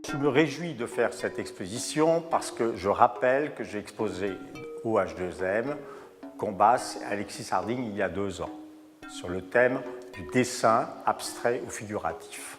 Je me réjouis de faire cette exposition parce que je rappelle que j'ai exposé au H2M Combas et Alexis Harding il y a 2 ans sur le thème du dessin abstrait ou figuratif.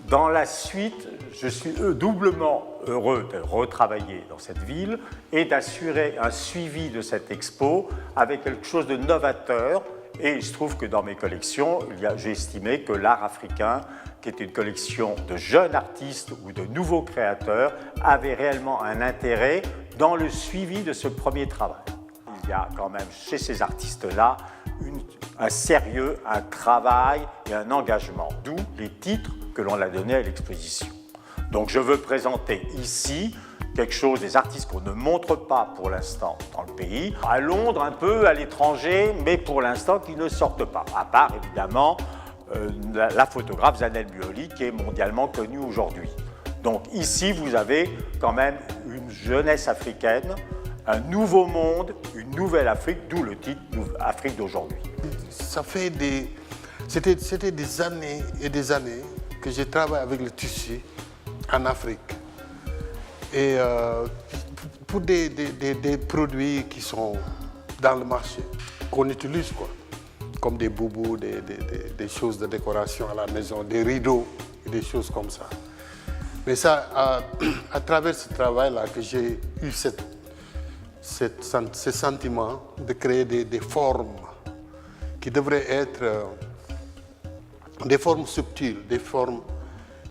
Dans la suite, je suis doublement heureux de retravailler dans cette ville et d'assurer un suivi de cette expo avec quelque chose de novateur. Et il se trouve que dans mes collections, j'ai estimé que l'art africain, qui est une collection de jeunes artistes ou de nouveaux créateurs, avait réellement un intérêt dans le suivi de ce premier travail. Il y a quand même chez ces artistes-là un sérieux, un travail et un engagement, d'où les titres que l'on a donnés à l'exposition. Donc je veux présenter ici quelque chose des artistes qu'on ne montre pas pour l'instant dans le pays, à Londres un peu, à l'étranger, mais pour l'instant qui ne sortent pas, à part évidemment la photographe Zanel Buoli qui est mondialement connue aujourd'hui. Donc ici vous avez quand même une jeunesse africaine, un nouveau monde, une nouvelle Afrique, d'où le titre Afrique d'aujourd'hui. Ça fait c'était des années et des années que je travaille avec le tissu en Afrique. Et pour des produits qui sont dans le marché, qu'on utilise quoi, comme des boubous, des choses de décoration à la maison, des rideaux, et des choses comme ça. Mais ça, à travers ce travail-là, que j'ai eu ce sentiment de créer des formes qui devraient être des formes subtiles, des formes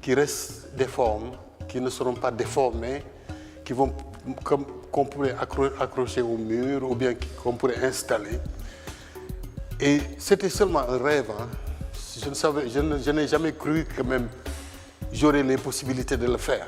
qui restent des formes, qui ne seront pas déformées, qu'on pourrait accrocher au mur ou bien qu'on pourrait installer. Et c'était seulement un rêve. Hein. Je n'ai jamais cru que même j'aurais les possibilités de le faire.